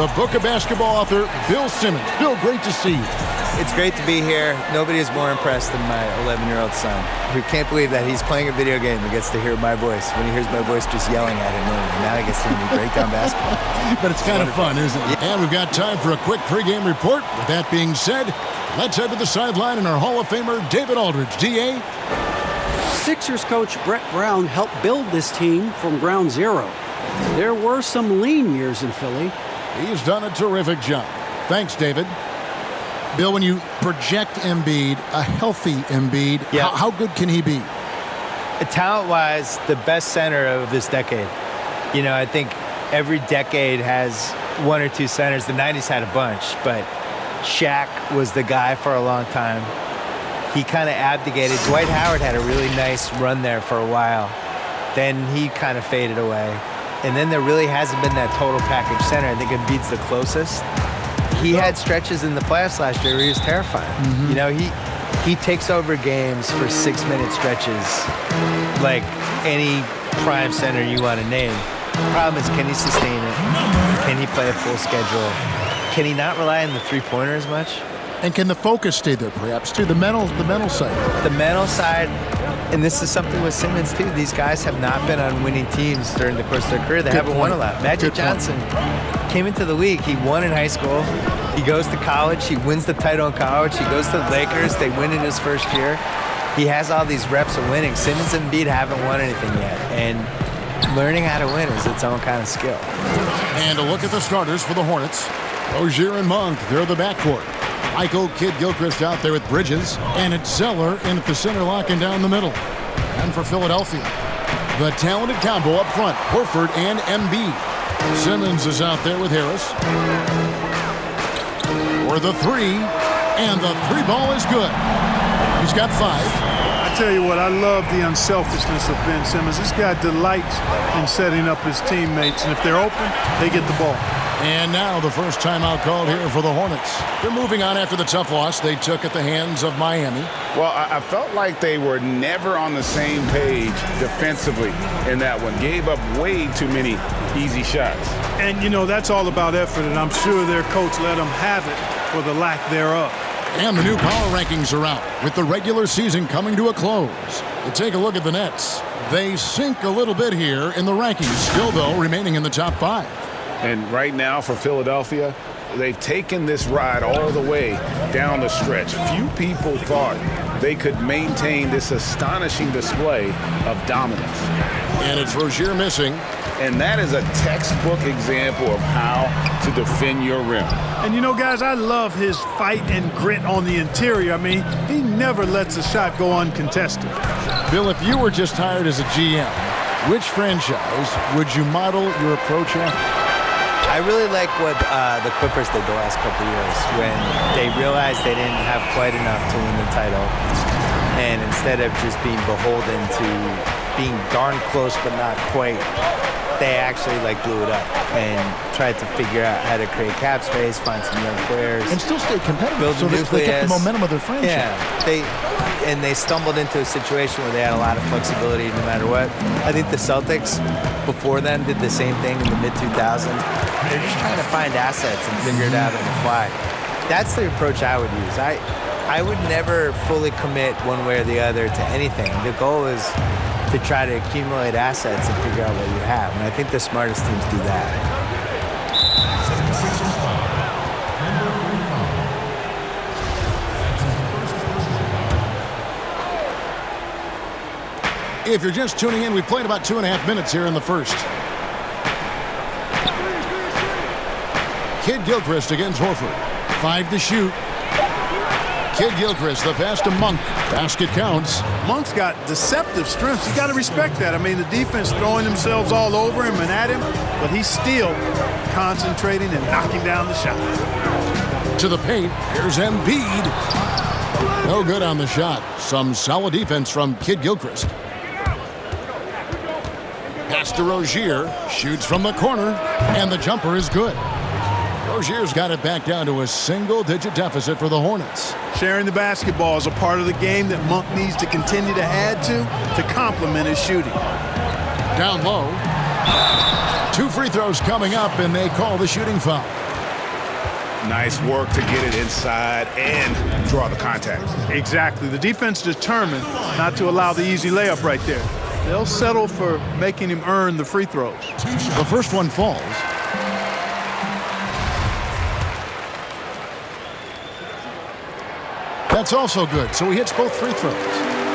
the Book of Basketball author, Bill Simmons. Bill, great to see you. It's great to be here. Nobody is more impressed than my 11-year-old son, who can't believe that he's playing a video game and gets to hear my voice when he hears my voice just yelling at him normally. Now he gets to hear me break down basketball. But it's kind of fun, isn't it? And we've got time for a quick pregame report. With that being said, let's head to the sideline and our Hall of Famer, David Aldridge. D.A.? Sixers coach Brett Brown helped build this team from ground zero. There were some lean years in Philly. He's done a terrific job. Thanks, David. Bill, when you project Embiid, a healthy Embiid, how good can he be? Talent-wise, the best center of this decade. You know, I think every decade has one or two centers. The 90s had a bunch, but Shaq was the guy for a long time. He kind of abdicated. Dwight Howard had a really nice run there for a while. Then he kind of faded away. And then there really hasn't been that total package center. I think Embiid's the closest. He had stretches in the playoffs last year where he was terrifying. You know, he takes over games for 6-minute stretches like any prime center you want to name. The problem is, can he sustain it? Can he play a full schedule? Can he not rely on the three-pointer as much? And can the focus stay there, perhaps, too? The mental side. The mental side, and this is something with Simmons, too. These guys have not been on winning teams during the course of their career. They haven't won a lot. Magic Johnson came into the league. He won in high school. He goes to college. He wins the title in college. He goes to the Lakers. They win in his first year. He has all these reps of winning. Simmons and Embiid haven't won anything yet. And learning how to win is its own kind of skill. And a look at the starters for the Hornets. Rozier and Monk, they're the backcourt. Michael Kidd-Gilchrist out there with Bridges, and it's Zeller in at the center, locking down the middle. And for Philadelphia, the talented combo up front, Horford and Embiid. Simmons is out there with Harris. For the three, and the three ball is good. He's got 5. I tell you what, I love the unselfishness of Ben Simmons. This guy delights in setting up his teammates, and if they're open, they get the ball. And now the first timeout called here for the Hornets. They're moving on after the tough loss they took at the hands of Miami. Well, I felt like they were never on the same page defensively in that one. Gave up way too many easy shots. And, you know, that's all about effort, and I'm sure their coach let them have it for the lack thereof. And the new power rankings are out, with the regular season coming to a close. You take a look at the Nets. They sink a little bit here in the rankings, still, though, remaining in the top 5. And right now for Philadelphia, they've taken this ride all the way down the stretch. Few people thought they could maintain this astonishing display of dominance. And it's Rozier missing. And that is a textbook example of how to defend your rim. And, you know, guys, I love his fight and grit on the interior. I mean, he never lets a shot go uncontested. Bill, if you were just hired as a GM, which franchise would you model your approach after? I really like what the Clippers did the last couple of years when they realized they didn't have quite enough to win the title. And instead of just being beholden to being darn close but not quite, they actually blew it up and tried to figure out how to create cap space, find some young players. And still stay competitive, build so they kept the momentum of their franchise. Yeah, they stumbled into a situation where they had a lot of flexibility no matter what. I think the Celtics before them did the same thing in the mid-2000s. They're just trying to find assets and figure it out on the fly. That's the approach I would use. I would never fully commit one way or the other to anything. The goal is to try to accumulate assets and figure out what you have. And I think the smartest teams do that. If you're just tuning in, we've played about 2.5 minutes here in the first. Kidd-Gilchrist against Horford. 5 to shoot. Kidd-Gilchrist, the pass to Monk. Basket counts. Monk's got deceptive strength. You got to respect that. I mean, the defense throwing themselves all over him and at him, but he's still concentrating and knocking down the shot. To the paint, here's Embiid. No good on the shot. Some solid defense from Kidd-Gilchrist. Pass to Rozier. Shoots from the corner, and the jumper is good. Rozier's got it back down to a single-digit deficit for the Hornets. Sharing the basketball is a part of the game that Monk needs to continue to add to complement his shooting. Down low. 2 free throws coming up, and they call the shooting foul. Nice work to get it inside and draw the contact. Exactly. The defense determined not to allow the easy layup right there. They'll settle for making him earn the free throws. The first one falls. That's also good, so he hits both free throws.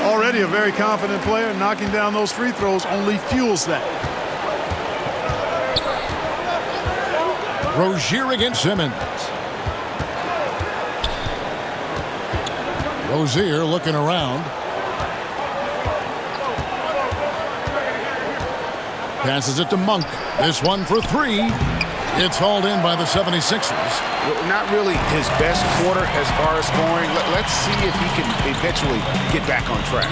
Already a very confident player. Knocking down those free throws only fuels that. Rozier against Simmons. Rozier looking around. Passes it to Monk. This one for three. It's hauled in by the 76ers. Not really his best quarter as far as scoring. Let's see if he can eventually get back on track.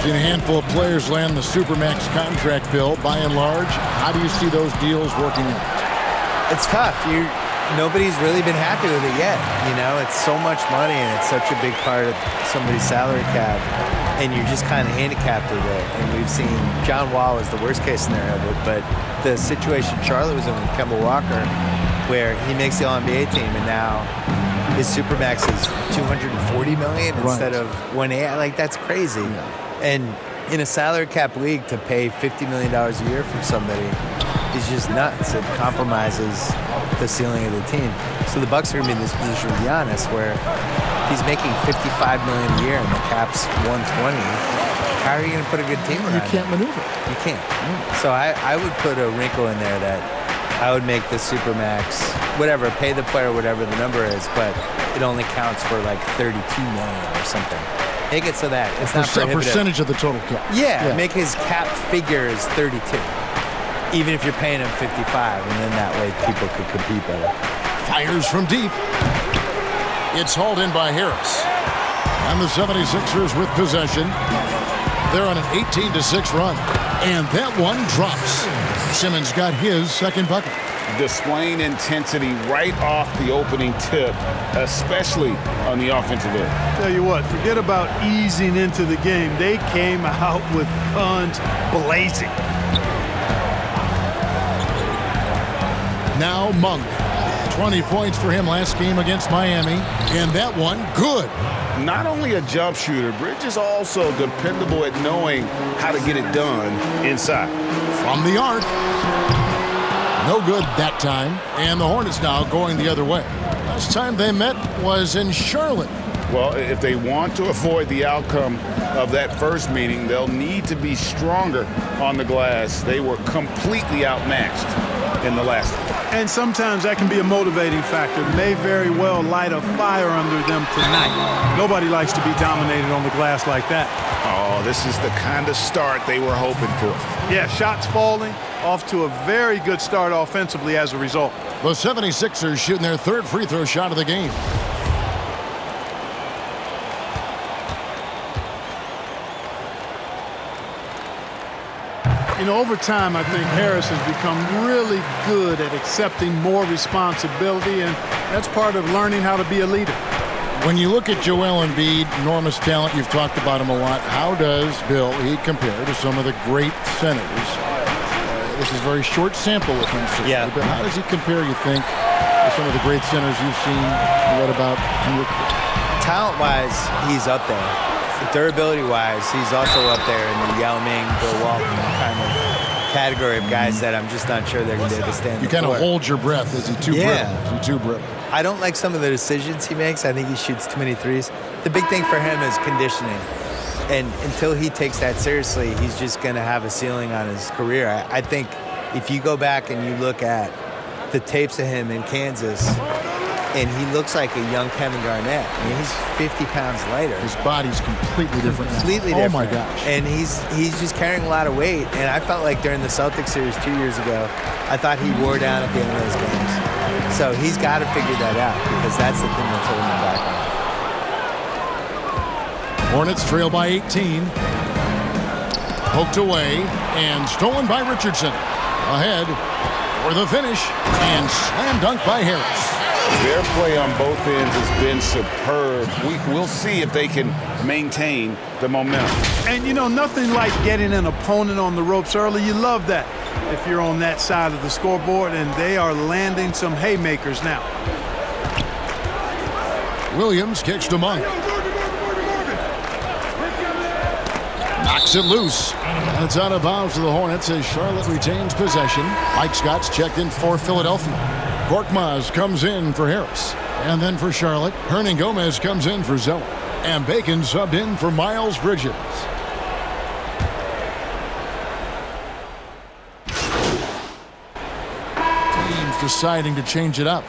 Seen a handful of players land the Supermax contract bill. By and large, how do you see those deals working out? It's tough. Nobody's really been happy with it yet. You know, it's so much money and it's such a big part of somebody's salary cap, and you're just kind of handicapped with it. And we've seen John Wall was the worst case scenario of it, but the situation Charlotte was in with Kemba Walker, where he makes the All-NBA team and now his Supermax is $240 million instead of $180. Like, that's crazy. Yeah. And in a salary cap league, to pay $50 million a year from somebody is just nuts. It compromises the ceiling of the team. So the Bucks are going to be in this position with Giannis, where he's making $55 million a year and the cap's $120. How are you going to put a good team around? You can't maneuver. You can't. So I would put a wrinkle in there that I would make the Supermax, whatever, pay the player whatever the number is, but it only counts for like $32 million or something. Make it so that it's not prohibitive. A percentage of the total cap. Yeah, make his cap figure is 32. Even if you're paying him 55, and then that way people could compete better. Fires from deep. It's hauled in by Harris. And the 76ers with possession. They're on an 18-6 run. And that one drops. Simmons got his second bucket. Displaying intensity right off the opening tip, especially on the offensive end. Tell you what, forget about easing into the game. They came out with guns blazing. Now Monk. 20 points for him last game against Miami. And that one, good. Not only a jump shooter, Bridges also dependable at knowing how to get it done inside. From the arc. No good that time. And the Hornets now going the other way. Last time they met was in Charlotte. Well, if they want to avoid the outcome of that first meeting, they'll need to be stronger on the glass. They were completely outmatched in the last one. And sometimes that can be a motivating factor. May very well light a fire under them tonight. Nobody likes to be dominated on the glass like that. Oh, this is the kind of start they were hoping for. Yeah, shots falling, off to a very good start offensively as a result. The 76ers shooting their third free throw shot of the game. You know, over time, I think Harris has become really good at accepting more responsibility, and that's part of learning how to be a leader. When you look at Joel Embiid, enormous talent, you've talked about him a lot. How does Bill, he compare to some of the great centers? This is a very short sample with him, certainly, yeah. But how does he compare, you think, to some of the great centers you've seen, read about in your career? Talent-wise, he's up there. Durability-wise, he's also up there in the Yao Ming, Bill Walton kind of category of guys that I'm just not sure they're going to be able to stand. You kind of hold your breath. Is he too brittle? Is he too brittle? I don't like some of the decisions he makes. I think he shoots too many threes. The big thing for him is conditioning. And until he takes that seriously, he's just going to have a ceiling on his career. I think if you go back and you look at the tapes of him in Kansas, and he looks like a young Kevin Garnett. I mean, he's 50 pounds lighter. His body's completely different. Completely different. Oh, my gosh. And he's just carrying a lot of weight. And I felt like during the Celtics series 2 years ago, I thought he wore down at the end of those games. So he's got to figure that out because that's the thing that's holding him back. Hornets trail by 18. Poked away and stolen by Richardson. Ahead for the finish and slam dunk by Harris. Their play on both ends has been superb. We'll see if they can maintain the momentum. And, you know, nothing like getting an opponent on the ropes early. You love that if you're on that side of the scoreboard, and they are landing some haymakers now. Williams kicks to Monk. Knocks it loose. And it's out of bounds to the Hornets as Charlotte retains possession. Mike Scott's checked in for Philadelphia. Korkmaz comes in for Harris. And then for Charlotte, Hernan Gomez comes in for Zeller. And Bacon subbed in for Miles Bridges. Teams deciding to change it up.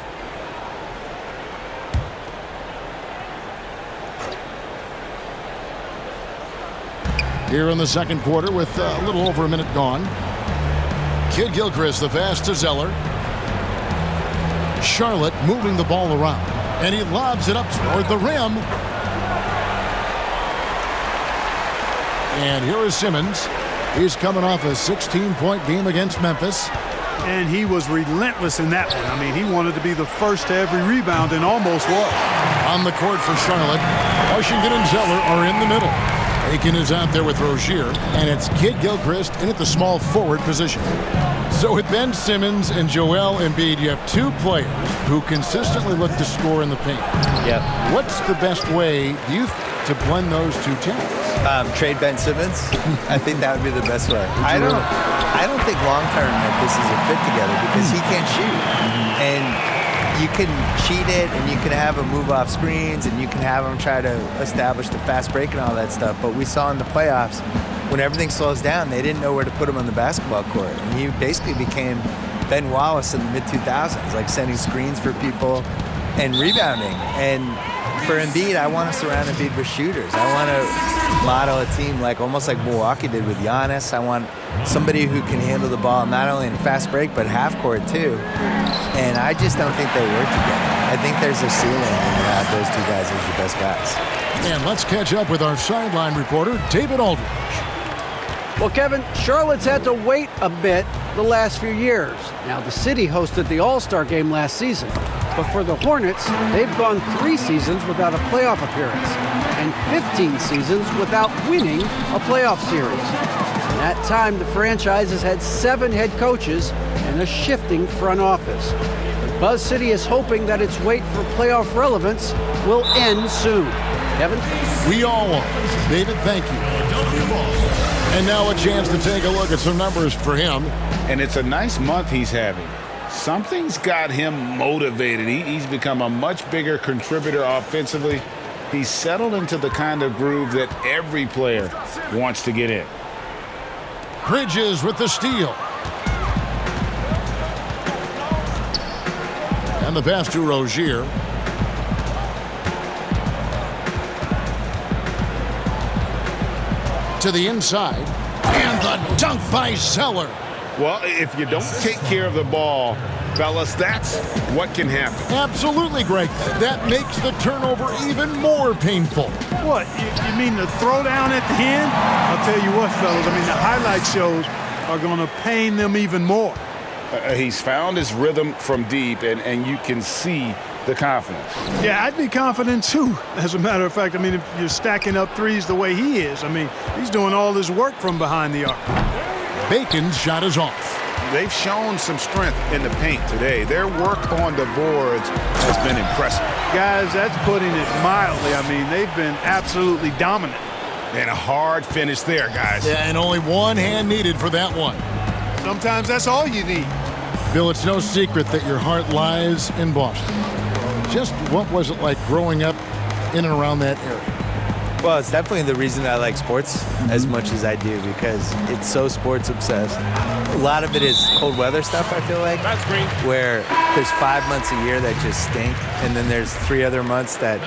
Here in the second quarter with a little over a minute gone. Kid Gilchrist the pass to Zeller. Charlotte moving the ball around. And he lobs it up toward the rim. And here is Simmons. He's coming off a 16-point game against Memphis. And he was relentless in that one. I mean, he wanted to be the first to every rebound and almost was. On the court for Charlotte, Washington and Zeller are in the middle. Aiken is out there with Rozier, and it's Kid Gilchrist in at the small forward position. So with Ben Simmons and Joel Embiid, you have two players who consistently look to score in the paint. Yep. What's the best way, do you to blend those two talents? Trade Ben Simmons. I think that would be the best way. I don't think long term that this is a fit together because he can't shoot. And you can cheat it, and you can have him move off screens, and you can have him try to establish the fast break and all that stuff. But we saw in the playoffs, when everything slows down, they didn't know where to put him on the basketball court. And he basically became Ben Wallace in the mid-2000s, like sending screens for people and rebounding. And for Embiid, I want to surround Embiid with shooters. I want to model a team almost like Milwaukee did with Giannis. I want somebody who can handle the ball not only in fast break but half court too. And I just don't think they work together. I think there's a ceiling when you have those two guys as your best guys. And let's catch up with our sideline reporter, David Aldridge. Well, Kevin, Charlotte's had to wait a bit the last few years. Now, the city hosted the All-Star game last season. But for the Hornets, they've gone 3 seasons without a playoff appearance and 15 seasons without winning a playoff series. In that time, the franchise has had 7 head coaches and a shifting front office. But Buzz City is hoping that its wait for playoff relevance will end soon. Kevin? We all are. David, thank you. And now a chance to take a look at some numbers for him. And it's a nice month he's having. Something's got him motivated. He's become a much bigger contributor offensively. He's settled into the kind of groove that every player wants to get in. Bridges with the steal. And the pass to Rozier. To the inside. And the dunk by Zeller. Well, if you don't take care of the ball, fellas, that's what can happen. Absolutely, Greg. That makes the turnover even more painful. What, you mean the throwdown at the end? I'll tell you what, fellas, I mean, the highlight shows are going to pain them even more. He's found his rhythm from deep, and you can see the confidence. Yeah, I'd be confident, too. As a matter of fact, I mean, if you're stacking up threes the way he is, I mean, he's doing all this work from behind the arc. Bacon's shot is off. They've shown some strength in the paint today. Their work on the boards has been impressive. Guys, that's putting it mildly. I mean, they've been absolutely dominant. And a hard finish there, guys. Yeah, and only one hand needed for that one. Sometimes that's all you need. Bill, it's no secret that your heart lies in Boston. Just what was it like growing up in and around that area? Well, it's definitely the reason I like sports as much as I do, because it's so sports obsessed. A lot of it is cold weather stuff, I feel like. That's great. Where there's 5 months a year that just stink, and then there's 3 other months that,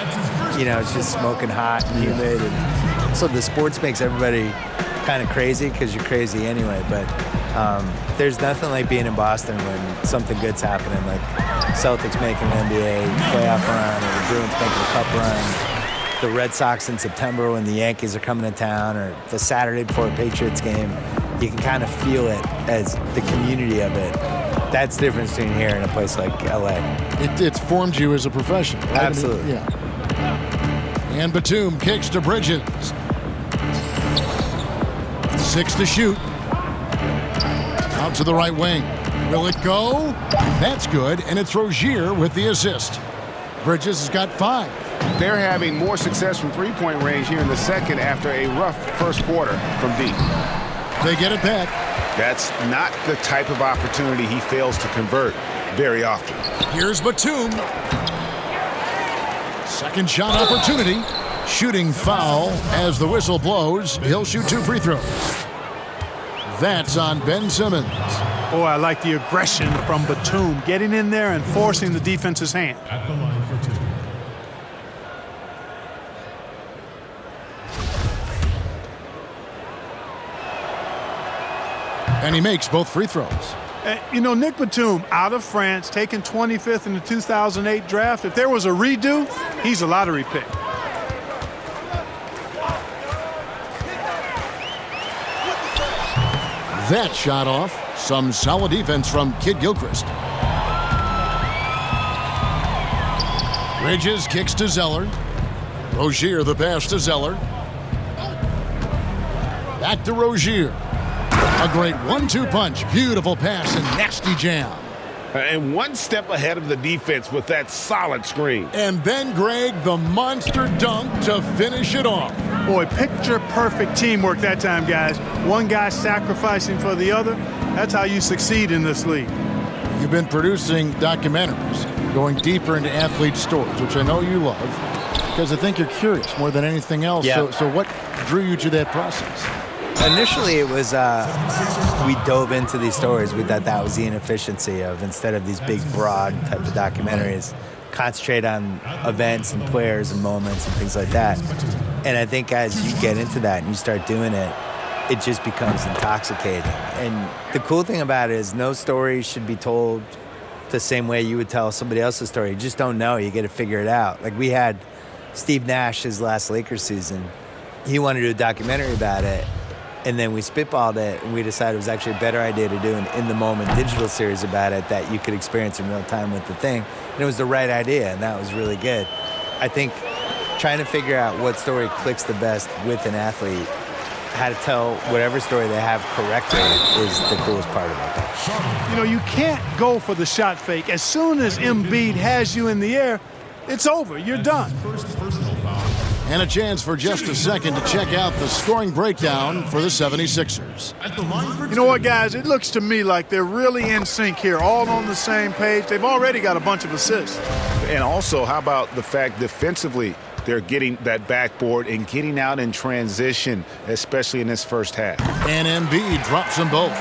it's just smoking hot and humid. And so the sports makes everybody kind of crazy because you're crazy anyway. But there's nothing like being in Boston when something good's happening, like Celtics making an NBA playoff run, or the Bruins making a cup run. The Red Sox in September when the Yankees are coming to town, or the Saturday before a Patriots game. You can kind of feel it as the community of it. That's the difference between here and a place like LA. It's formed you as a professional, right? Absolutely. I mean, yeah. And Batum kicks to Bridges. 6 to shoot. Out to the right wing. Will it go? That's good, and it's Rozier with the assist. Bridges has got 5. they're having more success from three-point range here in the second after a rough first quarter from deep. They get it back. That's not the type of opportunity he fails to convert very often. Here's Batum. Second shot opportunity. Shooting foul as the whistle blows. He'll shoot 2 free throws. That's on Ben Simmons. Boy, I like the aggression from Batum, getting in there and forcing the defense's hand. At the line for 2. And he makes both free throws. You know, Nick Batum, out of France, taken 25th in the 2008 draft. If there was a redo, he's a lottery pick. That shot off. Some solid defense from Kid Gilchrist. Bridges kicks to Zeller. Rozier the pass to Zeller. Back to Rozier. A great 1-2 punch. Beautiful pass and nasty jam. And one step ahead of the defense with that solid screen. And then Greg, the monster dunk to finish it off. Boy, picture-perfect teamwork that time, guys. One guy sacrificing for the other. That's how you succeed in this league. You've been producing documentaries, going deeper into athlete stories, which I know you love, because I think you're curious more than anything else. Yeah. So what drew you to that process? Initially, it was we dove into these stories. We thought that was the inefficiency of, instead of these big, broad type of documentaries, concentrate on events and players and moments and things like that. And I think as you get into that and you start doing it, it just becomes intoxicating. And the cool thing about it is no story should be told the same way you would tell somebody else's story. You just don't know. You got to figure it out. Like we had Steve Nash, his last Lakers season. He wanted to do a documentary about it. And then we spitballed it, and we decided it was actually a better idea to do an in-the-moment digital series about it that you could experience in real time with the thing. And it was the right idea, and that was really good. I think trying to figure out what story clicks the best with an athlete, how to tell whatever story they have correctly is the coolest part about that. You know, you can't go for the shot fake. As soon as Embiid has you in the air, it's over. You're done. First personal foul. And a chance for just a second to check out the scoring breakdown for the 76ers. At the line for 2. You know what, guys? It looks to me like they're really in sync here, all on the same page. They've already got a bunch of assists. And also, how about the fact defensively they're getting that backboard and getting out in transition, especially in this first half. And Embiid drops them both.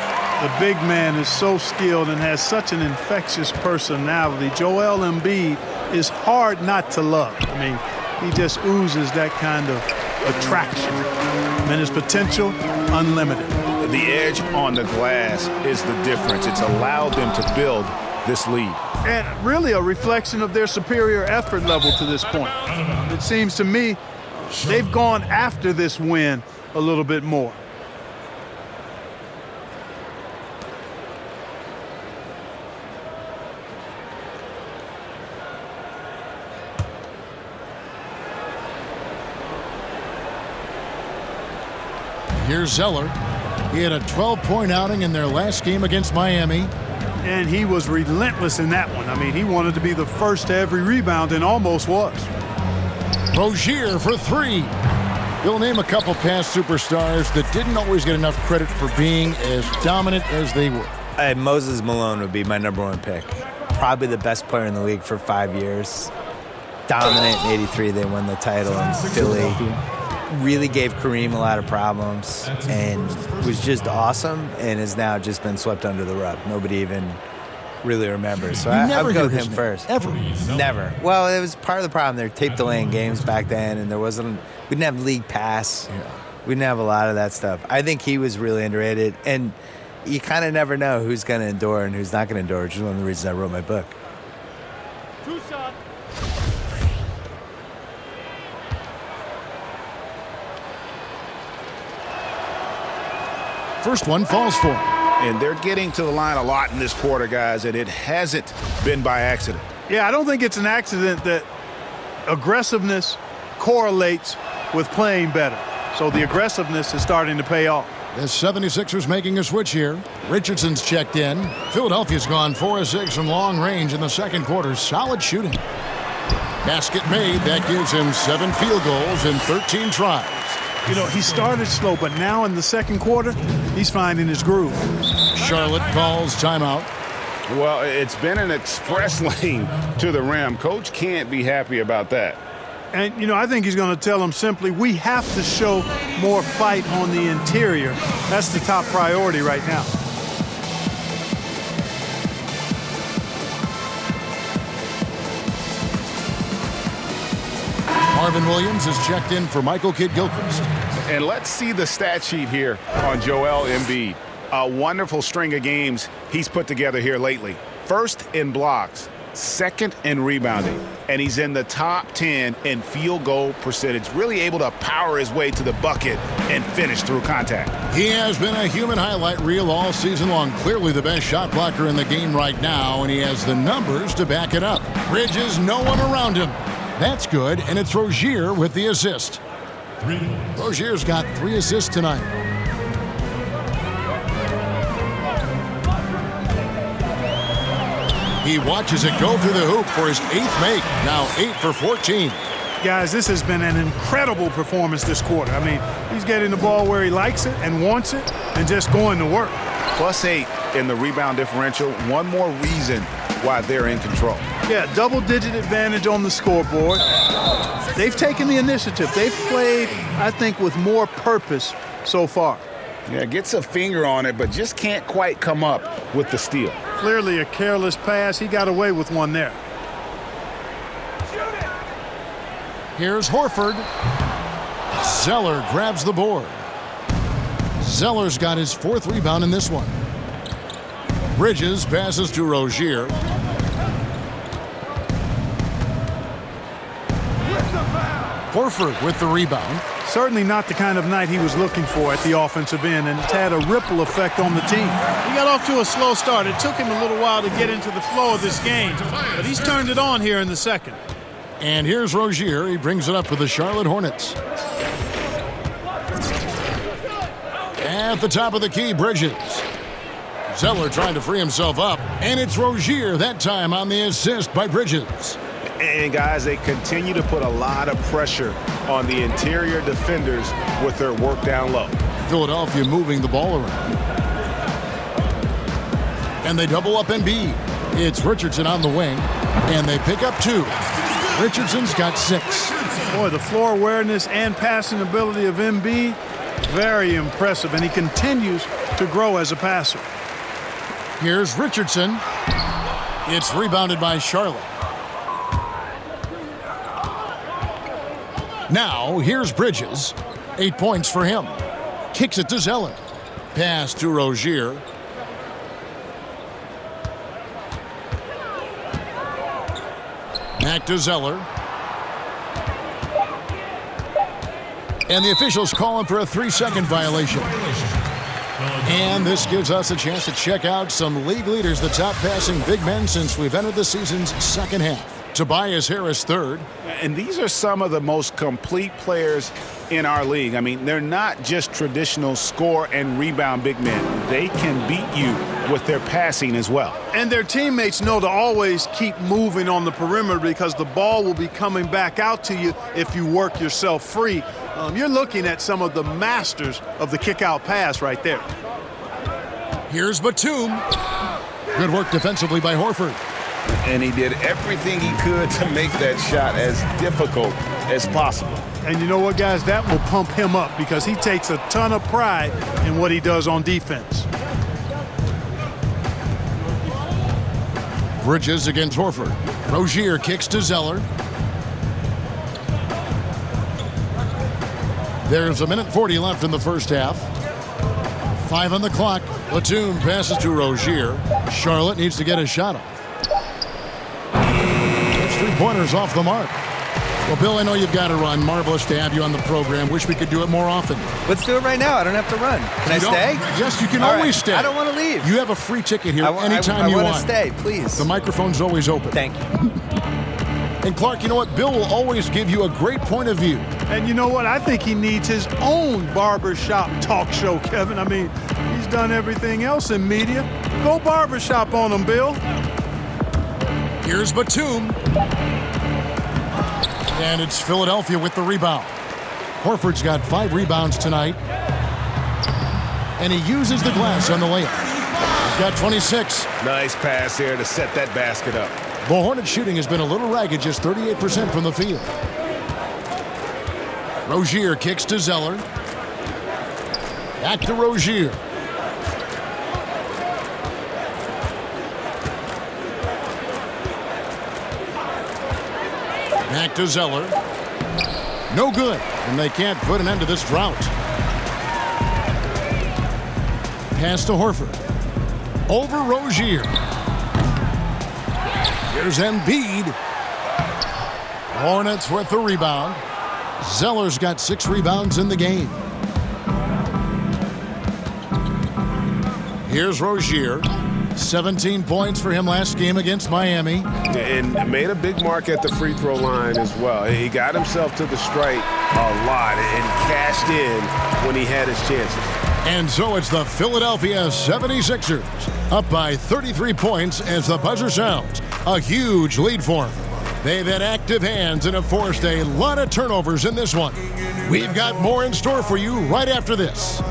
The big man is so skilled and has such an infectious personality. Joel Embiid is hard not to love. I mean, he just oozes that kind of attraction. And his potential, unlimited. The edge on the glass is the difference. It's allowed them to build this lead. And really a reflection of their superior effort level to this point. It seems to me they've gone after this win a little bit more. Here's Zeller. He had a 12-point outing in their last game against Miami. And he was relentless in that one. I mean, he wanted to be the first to every rebound and almost was. Rozier for 3. He'll name a couple past superstars that didn't always get enough credit for being as dominant as they were. Moses Malone would be my #1 pick. Probably the best player in the league for 5 years. Dominant in '83, they won the title in Philly. Really gave Kareem a lot of problems and was just awesome and has now just been swept under the rug. Nobody even really remembers. So I would go with him first. Ever. Never. Well, it was part of the problem. They were tape delaying games back then, and we didn't have League Pass. Yeah. We didn't have a lot of that stuff. I think he was really underrated, and you kind of never know who's going to endure and who's not going to endure, which is one of the reasons I wrote my book. First one falls for him. And they're getting to the line a lot in this quarter, guys, and it hasn't been by accident. Yeah, I don't think it's an accident that aggressiveness correlates with playing better. So the aggressiveness is starting to pay off. The 76ers making a switch here. Richardson's checked in. Philadelphia's gone 4 of 6 from long range in the second quarter. Solid shooting. Basket made. That gives him 7 field goals in 13 tries. You know, he started slow, but now in the second quarter, he's finding his groove. Charlotte calls timeout. Well, it's been an express lane to the rim. Coach can't be happy about that. And, you know, I think he's going to tell them simply, we have to show more fight on the interior. That's the top priority right now. Marvin Williams is checked in for Michael Kidd-Gilchrist. And let's see the stat sheet here on Joel Embiid. A wonderful string of games he's put together here lately. First in blocks, second in rebounding, and he's in the top 10 in field goal percentage, really able to power his way to the bucket and finish through contact. He has been a human highlight reel all season long. Clearly the best shot blocker in the game right now, and he has the numbers to back it up. Bridges, no one around him. That's good, and it's Rozier with the assist. Rozier's got 3 assists tonight. He watches it go through the hoop for his 8th make. Now 8 for 14. Guys, this has been an incredible performance this quarter. I mean, he's getting the ball where he likes it and wants it and just going to work. +8 in the rebound differential. One more reason why they're in control. Yeah, double-digit advantage on the scoreboard. They've taken the initiative. They've played, I think, with more purpose so far. Yeah, gets a finger on it, but just can't quite come up with the steal. Clearly a careless pass. He got away with one there. Here's Horford. Zeller grabs the board. Zeller's got his 4th rebound in this one. Bridges passes to Rozier. Horford with the rebound. Certainly not the kind of night he was looking for at the offensive end, and it's had a ripple effect on the team. He got off to a slow start. It took him a little while to get into the flow of this game, but he's turned it on here in the second. And here's Rozier. He brings it up for the Charlotte Hornets. At the top of the key, Bridges. Zeller trying to free himself up, and it's Rozier that time on the assist by Bridges. And guys, they continue to put a lot of pressure on the interior defenders with their work down low. Philadelphia moving the ball around. And they double up Embiid. It's Richardson on the wing, and they pick up 2. Richardson's got 6. Boy, the floor awareness and passing ability of Embiid, very impressive, and he continues to grow as a passer. Here's Richardson. It's rebounded by Charlotte. Now, here's Bridges. 8 points for him. Kicks it to Zeller. Pass to Rozier. Back to Zeller. And the officials calling for a 3-second violation. And this gives us a chance to check out some league leaders, the top passing big men since we've entered the season's second half. Tobias Harris 3rd. And these are some of the most complete players in our league. I mean, they're not just traditional score and rebound big men. They can beat you with their passing as well. And their teammates know to always keep moving on the perimeter because the ball will be coming back out to you if you work yourself free. You're looking at some of the masters of the kick-out pass right there. Here's Batum. Good work defensively by Horford. And he did everything he could to make that shot as difficult as possible. And you know what, guys? That will pump him up because he takes a ton of pride in what he does on defense. Bridges against Horford. Rozier kicks to Zeller. There's 1:40 left in the first half. 5 on the clock. Batum passes to Rozier. Charlotte needs to get a shot off. Those 3-pointers off the mark. Well, Bill, I know you've got to run. Marvelous to have you on the program. Wish we could do it more often. Let's do it right now. I don't have to run. Can I stay? Yes, you can All always right. stay. I don't want to leave. You have a free ticket here anytime I you want want. to stay, please. The microphone's always open. Thank you. And Clark, you know what? Bill will always give you a great point of view. And you know what? I think he needs his own barbershop talk show, Kevin. I mean, he's done everything else in media. Go barbershop on him, Bill. Here's Batum. And it's Philadelphia with the rebound. Horford's got 5 rebounds tonight. And he uses the glass on the layup. He's got 26. Nice pass there to set that basket up. The Hornets shooting has been a little ragged, just 38% from the field. Rozier kicks to Zeller. Back to Rozier. Back to Zeller. No good, and they can't put an end to this drought. Pass to Horford. Over Rozier. Here's Embiid. Hornets with the rebound. Zeller's got 6 rebounds in the game. Here's Rozier. 17 points for him last game against Miami. And made a big mark at the free throw line as well. He got himself to the strike a lot and cashed in when he had his chances. And so it's the Philadelphia 76ers up by 33 points as the buzzer sounds. A huge lead for them. They've had active hands and have forced a lot of turnovers in this one. We've got more in store for you right after this.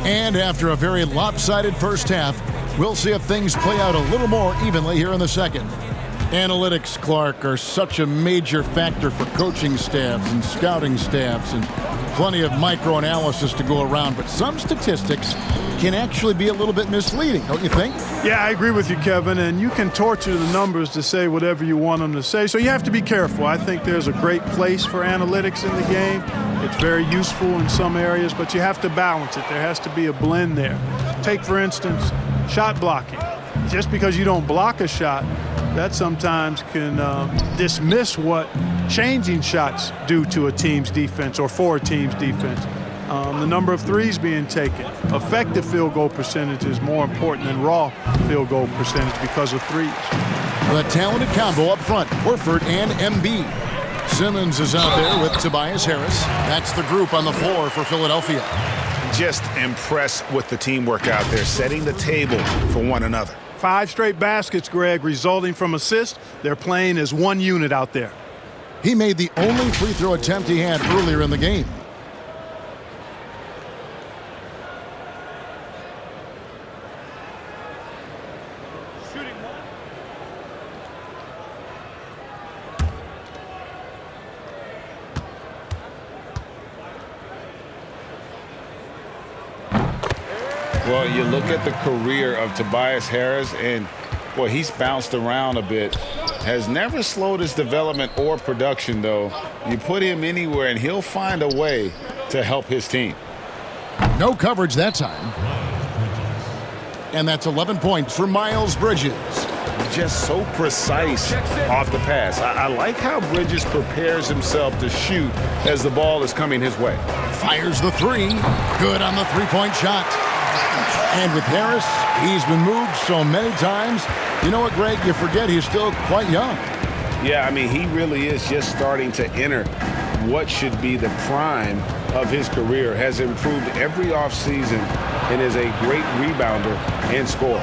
And after a very lopsided first half, we'll see if things play out a little more evenly here in the second. Analytics, Clark, are such a major factor for coaching staffs and scouting staffs, and plenty of microanalysis to go around. But some statistics can actually be a little bit misleading, don't you think? Yeah, I agree with you, Kevin, and you can torture the numbers to say whatever you want them to say, so you have to be careful. I think there's a great place for analytics in the game. It's very useful in some areas, but you have to balance it. There has to be a blend there. Take, for instance, shot blocking. Just because you don't block a shot, that sometimes can dismiss what changing shots do to a team's defense or for a team's defense. The number of threes being taken. Effective field goal percentage is more important than raw field goal percentage because of threes. The talented combo up front, Horford and Embiid. Simmons is out there with Tobias Harris. That's the group on the floor for Philadelphia. Just impressed with the teamwork out there, setting the table for one another. 5 straight baskets, Greg, resulting from assists. They're playing as one unit out there. He made the only free throw attempt he had earlier in the game. Well, you look at the career of Tobias Harris, and, boy, he's bounced around a bit. Has never slowed his development or production, though. You put him anywhere, and he'll find a way to help his team. No coverage that time. And that's 11 points for Miles Bridges. Just so precise off the pass. I like how Bridges prepares himself to shoot as the ball is coming his way. Fires the 3. Good on the three-point shot. And with Harris, he's been moved so many times. You know what, Greg? You forget he's still quite young. Yeah, I mean, he really is just starting to enter what should be the prime of his career. Has improved every offseason and is a great rebounder and scorer.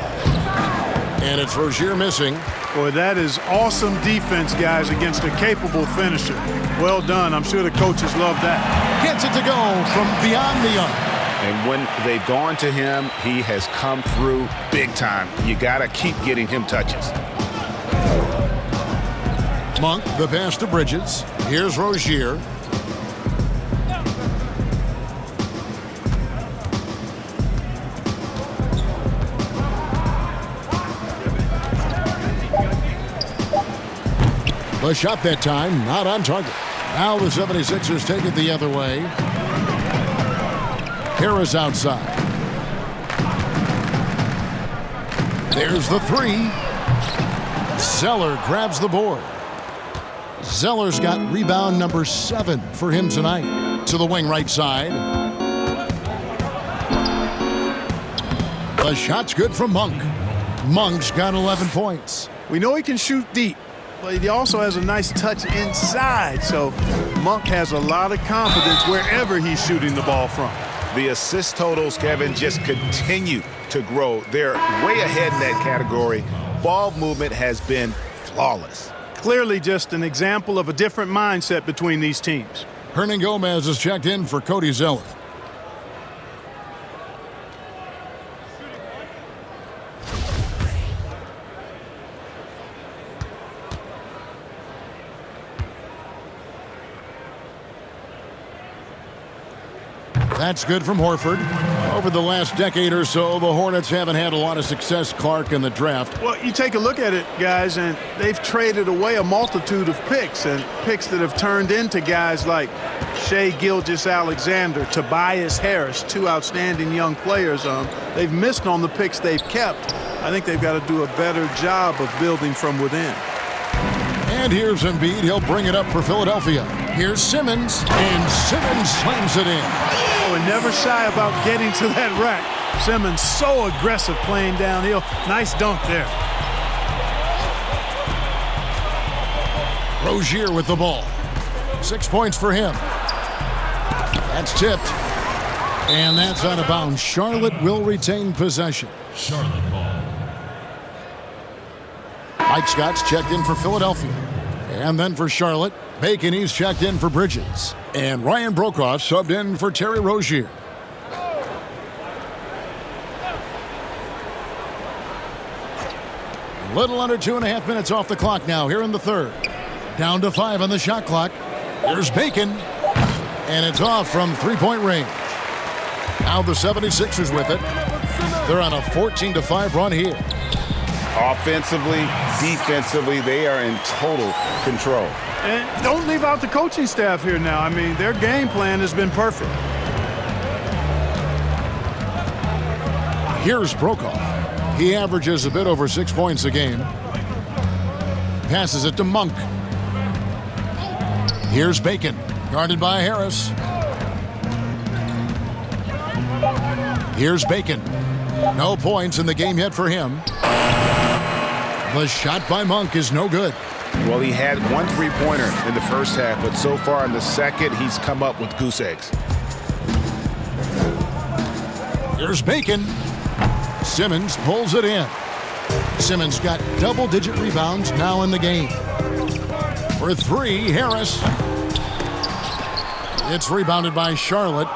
And it's Rozier missing. Boy, that is awesome defense, guys, against a capable finisher. Well done. I'm sure the coaches love that. Gets it to go from beyond the arc. And when they've gone to him, he has come through big time. You got to keep getting him touches. Monk, the pass to Bridges. Here's Rozier. The shot that time, not on target. Now the 76ers take it the other way. Harris outside. There's the 3. Zeller grabs the board. Zeller's got rebound number 7 for him tonight. To the wing right side. The shot's good from Monk. Monk's got 11 points. We know he can shoot deep, but he also has a nice touch inside. So Monk has a lot of confidence wherever he's shooting the ball from. The assist totals, Kevin, just continue to grow. They're way ahead in that category. Ball movement has been flawless. Clearly just an example of a different mindset between these teams. Hernan Gomez is checked in for Cody Zeller. That's good from Horford. Over the last decade or so, the Hornets haven't had a lot of success, Clark, in the draft. Well, you take a look at it, guys, and they've traded away a multitude of picks, and picks that have turned into guys like Shai Gilgeous-Alexander, Tobias Harris, two outstanding young players. They've missed on the picks they've kept. I think they've got to do a better job of building from within. And here's Embiid. He'll bring it up for Philadelphia. Here's Simmons, and Simmons slams it in. Oh, and never shy about getting to that rack. Simmons so aggressive playing downhill. Nice dunk there. Rozier with the ball. 6 points for him. That's tipped. And that's out of bounds. Charlotte will retain possession. Charlotte ball. Mike Scott's checked in for Philadelphia. And then for Charlotte, Bacon, he's checked in for Bridges. And Ryan Brokoff subbed in for Terry Rozier. Little under 2.5 minutes off the clock now here in the third. Down to 5 on the shot clock. Here's Bacon. And it's off from three-point range. Now the 76ers with it. They're on a 14-5 run here. Offensively, defensively, they are in total control. And don't leave out the coaching staff here now. I mean, their game plan has been perfect. Here's Brokoff. He averages a bit over 6 points a game. Passes it to Monk. Here's Bacon, guarded by Harris. Here's Bacon. No points in the game yet for him. The shot by Monk is no good. Well, he had one three-pointer in the first half, but so far in the second, he's come up with goose eggs. Here's Bacon. Simmons pulls it in. Simmons got double-digit rebounds now in the game. For three, Harris. It's rebounded by Charlotte.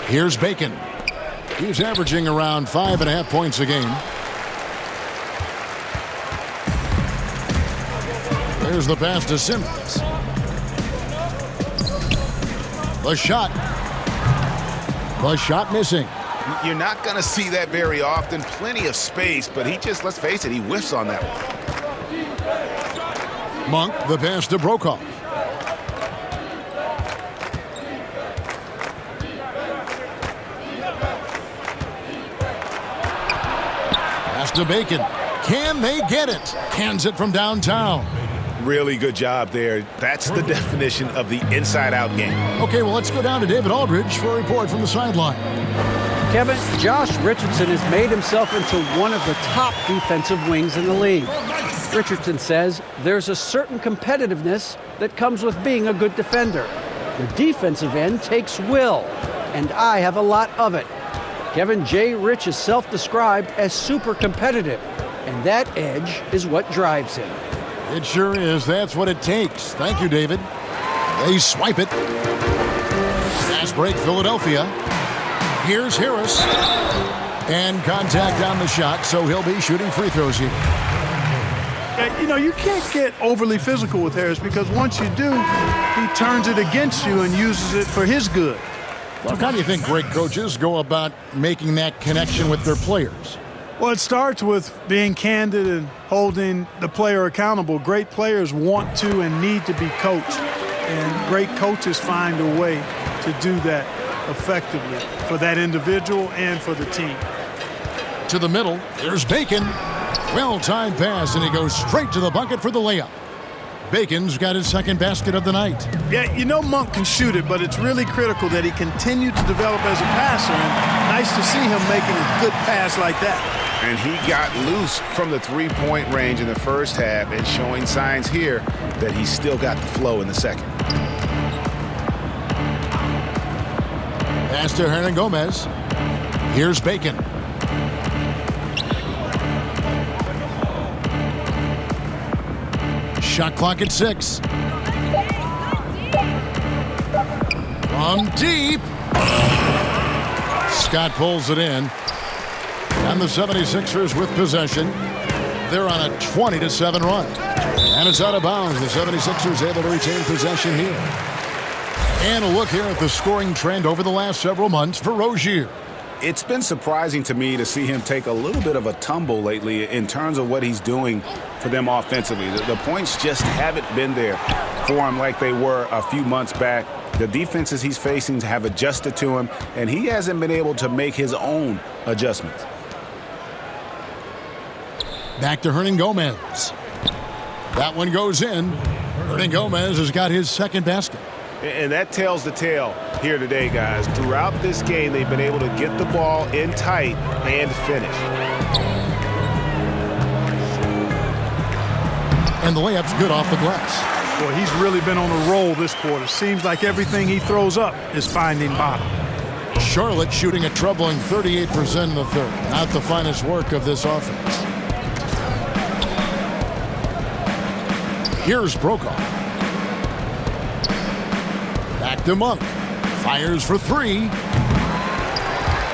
Here's Bacon. He's averaging around 5.5 points a game. There's the pass to Simmons. The shot. The shot missing. You're not going to see that very often. Plenty of space, but he just, let's face it, he whiffs on that one. Monk, the pass to Brokoff. Pass to Bacon. Can they get it? Cans it from downtown. Really good job there. That's the definition of the inside-out game. Okay, well, let's go down to David Aldridge for a report from the sideline. Kevin, Josh Richardson has made himself into one of the top defensive wings in the league. Richardson says there's a certain competitiveness that comes with being a good defender. The defensive end takes will, and I have a lot of it. Kevin J. Rich is self-described as super competitive, and that edge is what drives him. It sure is. That's what it takes. Thank you, David. They swipe it. Fast break, Philadelphia. Here's Harris. And contact on the shot, so he'll be shooting free throws here. You know, you can't get overly physical with Harris because once you do, he turns it against you and uses it for his good. Well, how do you think great coaches go about making that connection with their players? Well, it starts with being candid and holding the player accountable. Great players want to and need to be coached, and great coaches find a way to do that effectively for that individual and for the team. To the middle, there's Bacon. Well-timed pass, and he goes straight to the bucket for the layup. Bacon's got his second basket of the night. Yeah, you know Monk can shoot it, but it's really critical that he continue to develop as a passer, and nice to see him making a good pass like that. And he got loose from the three-point range in the first half and showing signs here that he's still got the flow in the second. Pass to Hernangomez. Here's Bacon. Shot clock at 6. From deep. Scott pulls it in. And the 76ers with possession. They're on a 20-7 run. And it's out of bounds. The 76ers able to retain possession here. And a look here at the scoring trend over the last several months for Rozier. It's been surprising to me to see him take a little bit of a tumble lately in terms of what he's doing for them offensively. The points just haven't been there for him like they were a few months back. The defenses he's facing have adjusted to him, and he hasn't been able to make his own adjustments. Back to Hernangomez. That one goes in. Hernangomez has got his second basket. And that tells the tale here today, guys. Throughout this game, they've been able to get the ball in tight and finish. And the layup's good off the glass. Boy, he's really been on a roll this quarter. Seems like everything he throws up is finding bottom. Charlotte shooting a troubling 38% in the third. Not the finest work of this offense. Here's Brokoff. Back to Monk. Fires for 3.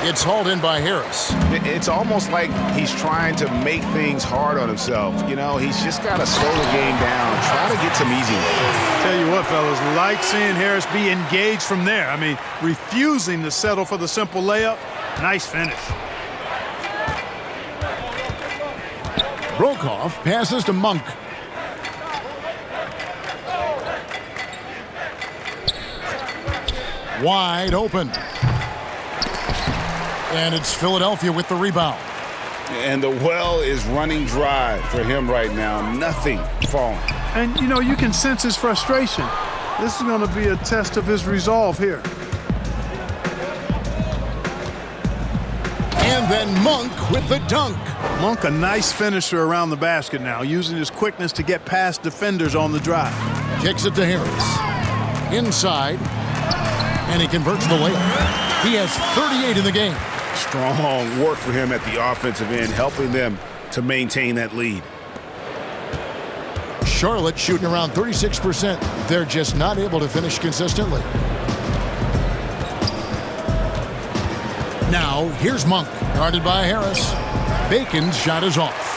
It's hauled in by Harris. It's almost like he's trying to make things hard on himself. You know, he's just got to slow the game down, try to get some easy ones. Tell you what, fellas, like seeing Harris be engaged from there. I mean, refusing to settle for the simple layup. Nice finish. Brokoff passes to Monk. Wide open. And it's Philadelphia with the rebound. And the well is running dry for him right now. Nothing falling. And, you know, you can sense his frustration. This is going to be a test of his resolve here. And then Monk with the dunk. Monk, a nice finisher around the basket now, using his quickness to get past defenders on the drive. Kicks it to Harris. Inside. And he converts the layup. He has 38 in the game. Strong work for him at the offensive end, helping them to maintain that lead. Charlotte shooting around 36%. They're just not able to finish consistently. Now, here's Monk, guarded by Harris. Bacon's shot is off.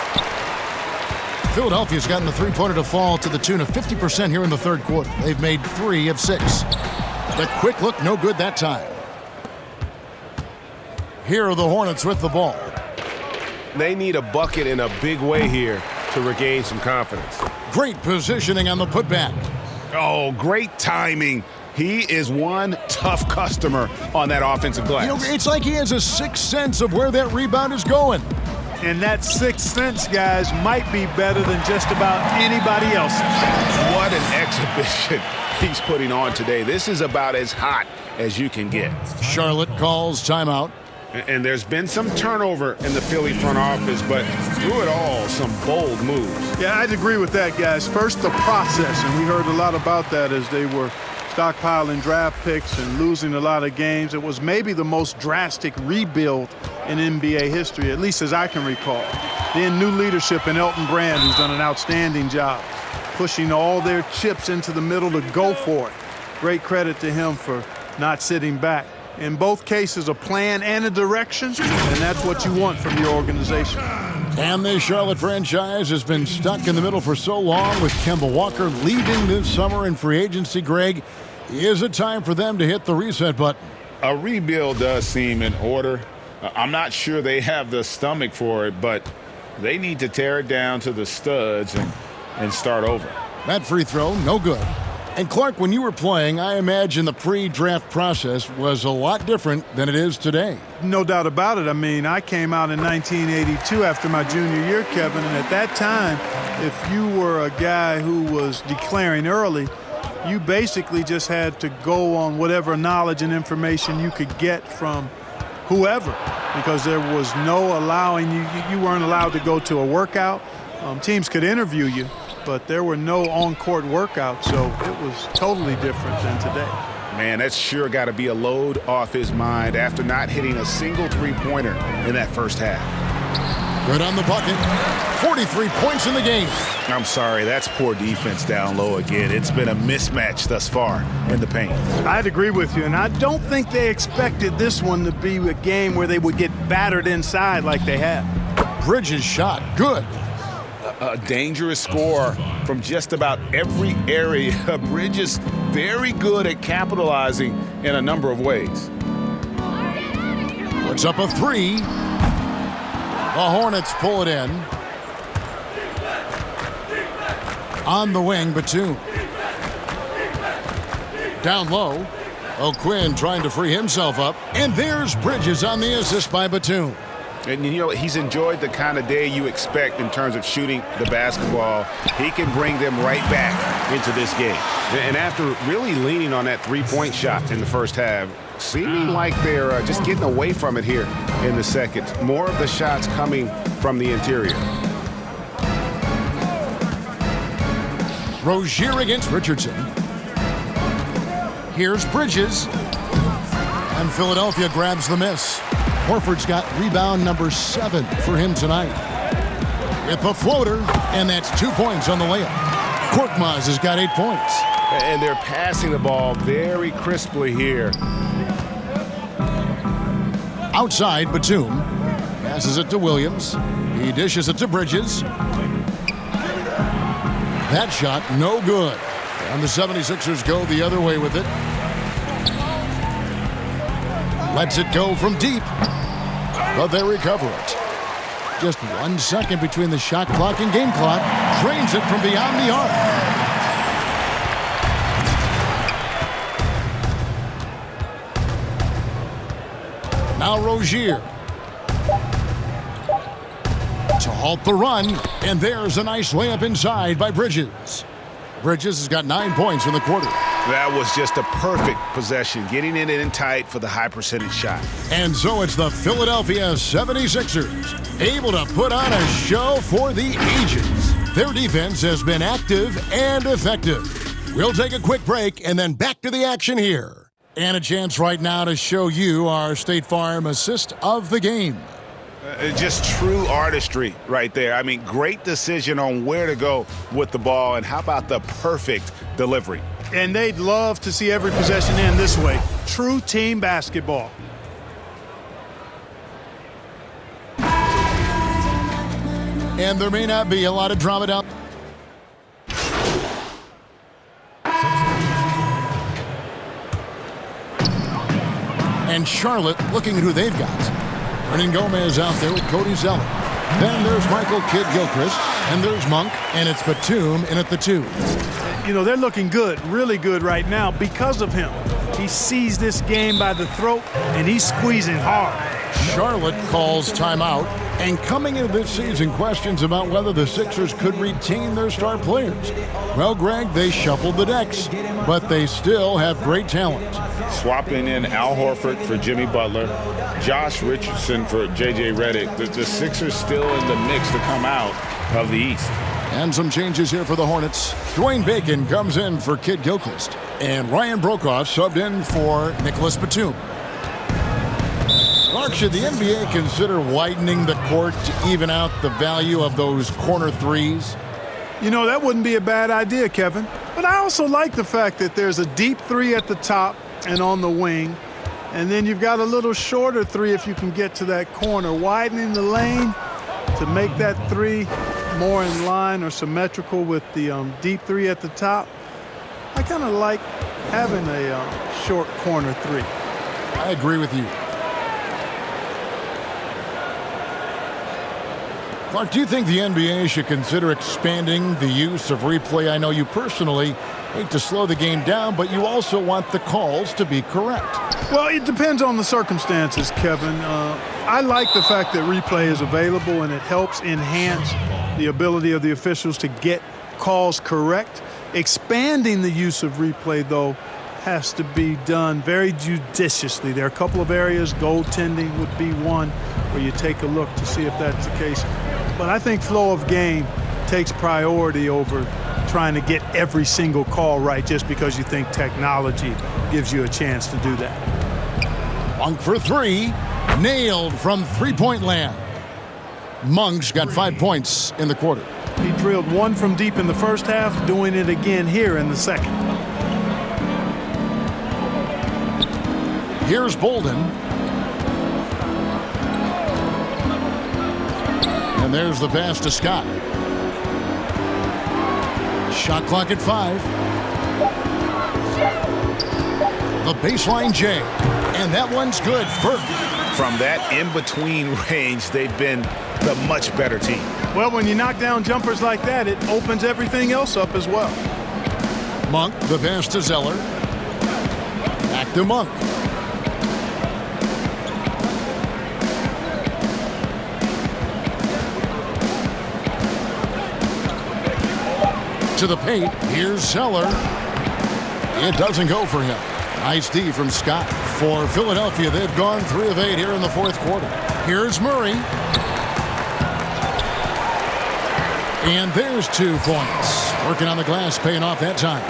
Philadelphia's gotten the three-pointer to fall to the tune of 50% here in the third quarter. They've made 3 of 6. The quick look, no good that time. Here are the Hornets with the ball. They need a bucket in a big way here to regain some confidence. Great positioning on the putback. Oh, great timing. He is one tough customer on that offensive glass. You know, it's like he has a sixth sense of where that rebound is going. And that sixth sense, guys, might be better than just about anybody else's. What an exhibition he's putting on today. This is about as hot as you can get. Charlotte calls timeout. And there's been some turnover in the Philly front office, but through it all, some bold moves. Yeah, I'd agree with that, guys. First, the process, and we heard a lot about that as they were stockpiling draft picks and losing a lot of games. It was maybe the most drastic rebuild in NBA history, at least as I can recall. Then new leadership in Elton Brand, who's done an outstanding job, pushing all their chips into the middle to go for it. Great credit to him for not sitting back. In both cases, a plan and a direction, and that's what you want from your organization. And the Charlotte franchise has been stuck in the middle for so long with Kemba Walker leaving this summer in free agency. Greg, is it time for them to hit the reset button? A rebuild does seem in order. I'm not sure they have the stomach for it, but they need to tear it down to the studs and start over. That free throw, no good. And Clark, when you were playing, I imagine the pre-draft process was a lot different than it is today. No doubt about it. I mean, I came out in 1982 after my junior year, Kevin, and at that time, if you were a guy who was declaring early, you basically just had to go on whatever knowledge and information you could get from whoever, because there was no allowing you weren't allowed to go to a workout. Teams could interview you, but there were no on-court workouts, so it was totally different than today. Man, that's sure got to be a load off his mind after not hitting a single three-pointer in that first half. Good on the bucket. 43 points in the game. I'm sorry, that's poor defense down low again. It's been a mismatch thus far in the paint. I'd agree with you, and I don't think they expected this one to be a game where they would get battered inside like they have. Bridges shot. Good. A dangerous score from just about every area. Bridges very good at capitalizing in a number of ways. Puts up a three. The Hornets pull it in. On the wing, Batum. Down low. O'Quinn trying to free himself up. And there's Bridges on the assist by Batum. And, you know, he's enjoyed the kind of day you expect in terms of shooting the basketball. He can bring them right back into this game. And after really leaning on that three-point shot in the first half, seeming like they're just getting away from it here in the second. More of the shots coming from the interior. Rozier against Richardson. Here's Bridges. And Philadelphia grabs the miss. Horford's got rebound number 7 for him tonight. With a floater, and that's 2 points on the layup. Korkmaz has got 8 points. And they're passing the ball very crisply here. Outside, Batum passes it to Williams. He dishes it to Bridges. That shot, no good. And the 76ers go the other way with it. Lets it go from deep, but they recover it. Just 1 second between the shot clock and game clock. Drains it from beyond the arc. Now Rozier. To halt the run, and there's a nice layup inside by Bridges. Bridges has got 9 points in the quarter. That was just a perfect possession, getting it in tight for the high percentage shot. And so it's the Philadelphia 76ers, able to put on a show for the ages. Their defense has been active and effective. We'll take a quick break and then back to the action here. And a chance right now to show you our State Farm assist of the game. Just true artistry right there. I mean, great decision on where to go with the ball, and how about the perfect delivery? And they'd love to see every possession end this way. True team basketball. And there may not be a lot of drama down. And Charlotte looking at who they've got. Hernan Gomez out there with Cody Zeller. Then there's Michael Kidd-Gilchrist. And there's Monk. And it's Batum in at the 2. You know, they're looking good, really good right now because of him. He sees this game by the throat, and he's squeezing hard. Charlotte calls timeout. And coming into this season, questions about whether the Sixers could retain their star players. Well, Greg, they shuffled the decks, but they still have great talent. Swapping in Al Horford for Jimmy Butler, Josh Richardson for J.J. Redick. The Sixers still in the mix to come out of the East. And some changes here for the Hornets. Dwayne Bacon comes in for Kidd-Gilchrist. And Ryan Brokoff subbed in for Nicholas Batum. Mark, should the NBA consider widening the court to even out the value of those corner threes? You know, that wouldn't be a bad idea, Kevin. But I also like the fact that there's a deep three at the top and on the wing. And then you've got a little shorter three if you can get to that corner. Widening the lane to make that three more in line or symmetrical with the deep three at the top. I kind of like having a short corner three. I agree with you. Clark, do you think the NBA should consider expanding the use of replay? I know you personally hate to slow the game down, but you also want the calls to be correct. Well, it depends on the circumstances, Kevin. I like the fact that replay is available and it helps enhance the ability of the officials to get calls correct. Expanding the use of replay, though, has to be done very judiciously. There are a couple of areas, goaltending would be one, where you take a look to see if that's the case. But I think flow of game takes priority over trying to get every single call right just because you think technology gives you a chance to do that. Monk for three. Nailed from three-point land. Monk's got 5 points in the quarter. He drilled one from deep in the first half, doing it again here in the second. Here's Bolden. And there's the pass to Scott. Shot clock at 5. The baseline J. And that one's good. Burke. From that in-between range, they've been the much better team. Well, when you knock down jumpers like that, it opens everything else up as well. Monk, the pass to Zeller. Back to Monk. To the paint. Here's Zeller. It doesn't go for him. Nice D from Scott. For Philadelphia, they've gone 3 of 8 here in the fourth quarter. Here's Murray. And there's 2 points. Working on the glass, paying off that time.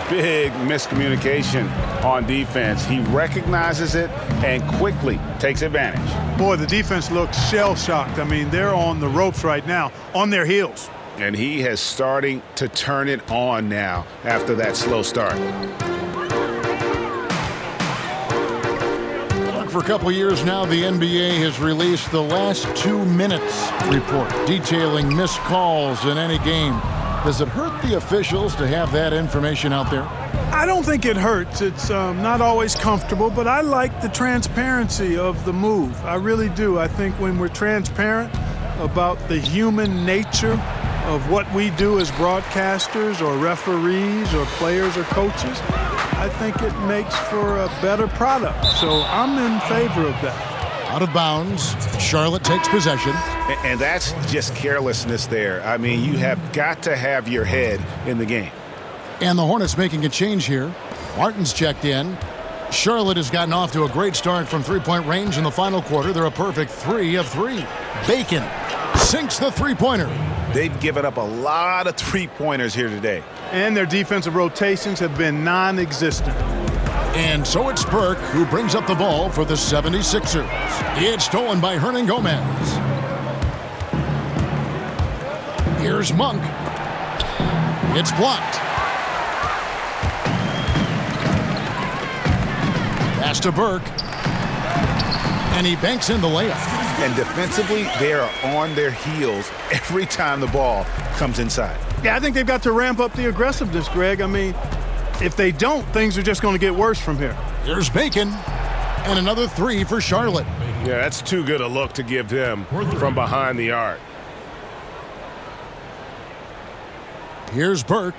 Big miscommunication on defense. He recognizes it and quickly takes advantage. Boy, the defense looks shell-shocked. I mean, they're on the ropes right now, on their heels. And he has starting to turn it on now after that slow start. For a couple years now, the NBA has released the last 2 minutes report detailing missed calls in any game. Does it hurt the officials to have that information out there? I don't think it hurts. It's not always comfortable, but I like the transparency of the move. I really do. I think when we're transparent about the human nature of what we do as broadcasters or referees or players or coaches, I think it makes for a better product. So I'm in favor of that. Out of bounds. Charlotte takes possession. And that's just carelessness there. I mean, you have got to have your head in the game. And the Hornets making a change here. Martin's checked in. Charlotte has gotten off to a great start from three-point range in the final quarter. They're a perfect 3 of 3. Bacon sinks the three-pointer. They've given up a lot of three-pointers here today. And their defensive rotations have been non-existent. And so it's Burke who brings up the ball for the 76ers. It's stolen by Hernan Gomez. Here's Monk. It's blocked. Pass to Burke. And he banks in the layup. And defensively, they are on their heels every time the ball comes inside. Yeah, I think they've got to ramp up the aggressiveness, Greg. I mean, if they don't, things are just going to get worse from here. Here's Bacon. And another 3 for Charlotte. Yeah, that's too good a look to give them from behind the arc. Here's Burke.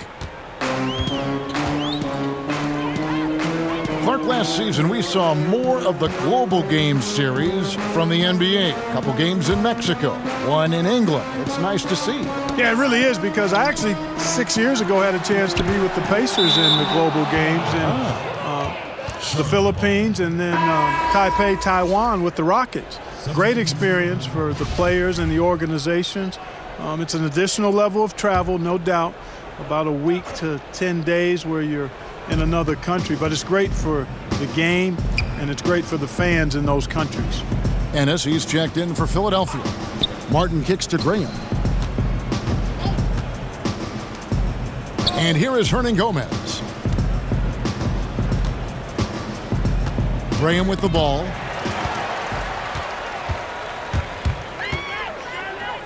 Clark, last season we saw more of the global game series from the NBA. A couple games in Mexico, one in England. It's nice to see. Yeah, it really is, because I actually 6 years ago had a chance to be with the Pacers in the global games in the Philippines, and then Taipei, Taiwan with the Rockets. Great experience for the players and the organizations. It's an additional level of travel, no doubt, about a week to 10 days where you're in another country, but it's great for the game and it's great for the fans in those countries. Ennis, he's checked in for Philadelphia. Martin kicks to Graham. And here is Hernan Gomez. Graham with the ball.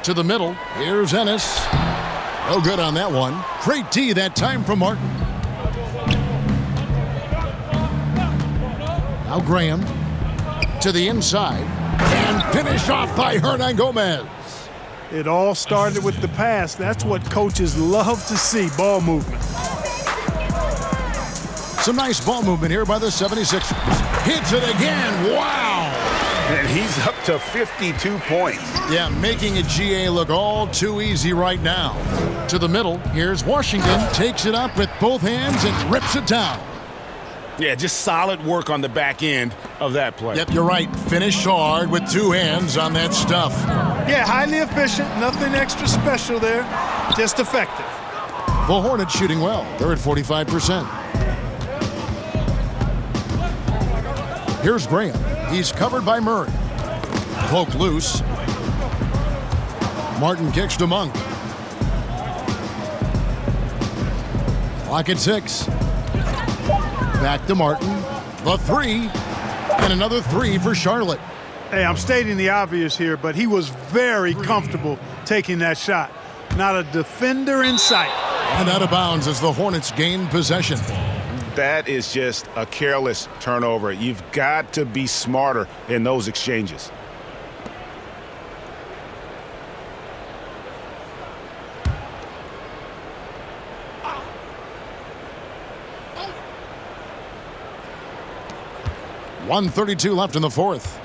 To the middle. Here's Ennis. No good on that one. Great D that time from Martin. Now Graham to the inside and finished off by Hernan Gomez. It all started with the pass. That's what coaches love to see, ball movement. Some nice ball movement here by the 76ers. Hits it again. Wow. And he's up to 52 points. Yeah, making a GA look all too easy right now. To the middle, here's Washington, takes it up with both hands and rips it down. Yeah, just solid work on the back end of that play. Yep, you're right. Finished hard with two hands on that stuff. Yeah, highly efficient, nothing extra special there, just effective. The Hornets shooting well. They're at 45%. Here's Graham. He's covered by Murray. Poke loose. Martin kicks to Monk. Clock at 6. Back to Martin. The three. And another three for Charlotte. Hey, I'm stating the obvious here, but he was very comfortable taking that shot. Not a defender in sight. And out of bounds as the Hornets gain possession. That is just a careless turnover. You've got to be smarter in those exchanges. .132 left in the fourth.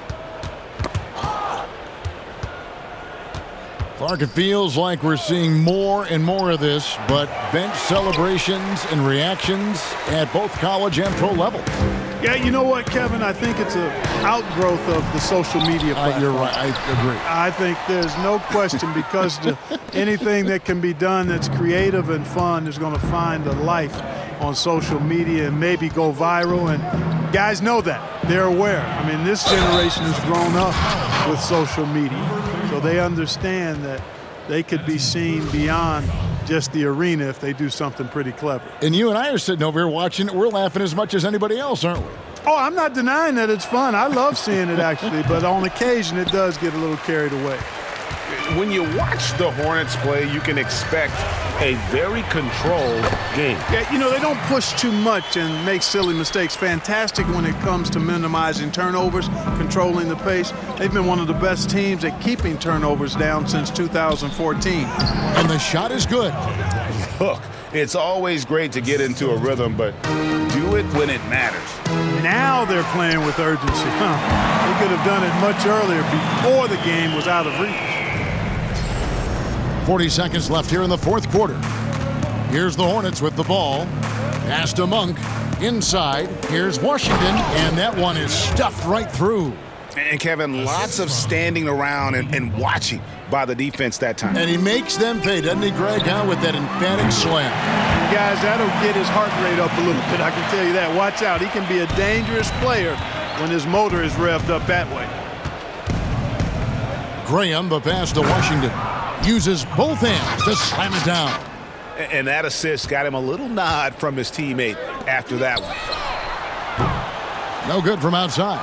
Clark, it feels like we're seeing more and more of this, but bench celebrations and reactions at both college and pro levels. Yeah, you know what, Kevin? I think it's an outgrowth of the social media platform. You're right. I agree. I think there's no question because anything that can be done that's creative and fun is going to find a life on social media and maybe go viral. And guys know that. They're aware. I mean, this generation has grown up with social media. So they understand that they could be seen beyond just the arena if they do something pretty clever. And you and I are sitting over here watching it. We're laughing as much as anybody else, aren't we? Oh, I'm not denying that it's fun. I love seeing it, actually. But on occasion, it does get a little carried away. When you watch the Hornets play, you can expect a very controlled game. Yeah, you know, they don't push too much and make silly mistakes. Fantastic when it comes to minimizing turnovers, controlling the pace. They've been one of the best teams at keeping turnovers down since 2014. And the shot is good. Look, it's always great to get into a rhythm, but do it when it matters. Now they're playing with urgency. They could have done it much earlier before the game was out of reach. 40 seconds left here in the fourth quarter. Here's the Hornets with the ball. Pass to Monk. Inside. Here's Washington. And that one is stuffed right through. And, Kevin, lots of standing around and watching by the defense that time. And he makes them pay, doesn't he, Greg, with that emphatic slam. And guys, that'll get his heart rate up a little bit, I can tell you that. Watch out. He can be a dangerous player when his motor is revved up that way. Graham, the pass to Washington. Uses both hands to slam it down. And that assist got him a little nod from his teammate after that one. No good from outside.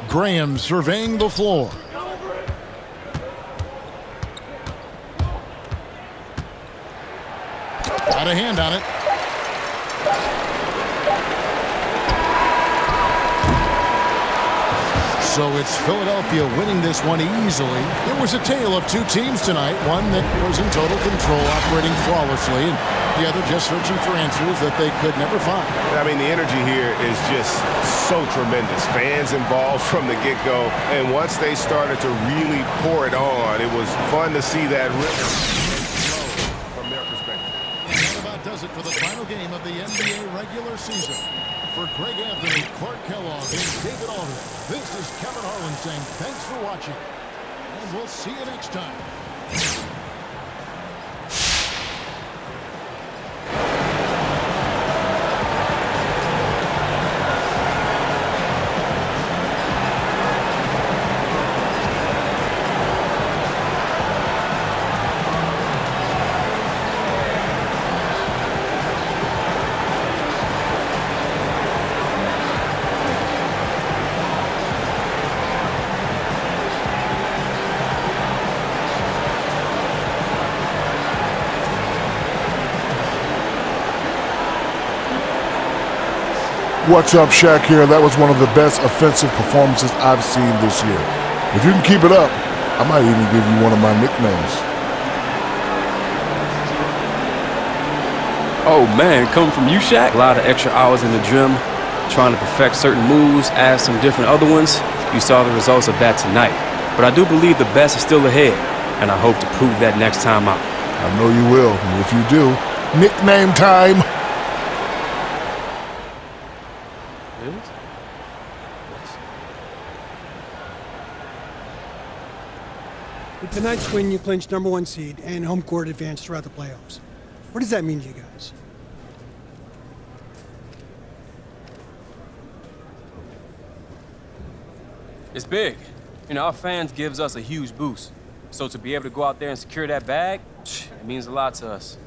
Graham surveying the floor. Got a hand on it. So it's Philadelphia winning this one easily. It was a tale of two teams tonight. One that was in total control, operating flawlessly, and the other just searching for answers that they could never find. I mean, the energy here is just so tremendous. Fans involved from the get-go, and once they started to really pour it on, it was fun to see that rhythm from their perspective. That about does it for the final game of the NBA regular season. For Greg Anthony, Clark Kellogg, and David Aldridge, this is Kevin Harlan saying thanks for watching, and we'll see you next time. What's up, Shaq here. That was one of the best offensive performances I've seen this year. If you can keep it up, I might even give you one of my nicknames. Oh man, coming from you, Shaq, a lot of extra hours in the gym, trying to perfect certain moves, add some different other ones. You saw the results of that tonight. But I do believe the best is still ahead, and I hope to prove that next time out. I know you will. And if you do, nickname time. With tonight's win, you clinched #1 seed and home court advance throughout the playoffs. What does that mean to you guys? It's big. You know, our fans gives us a huge boost. So to be able to go out there and secure that bag, it means a lot to us.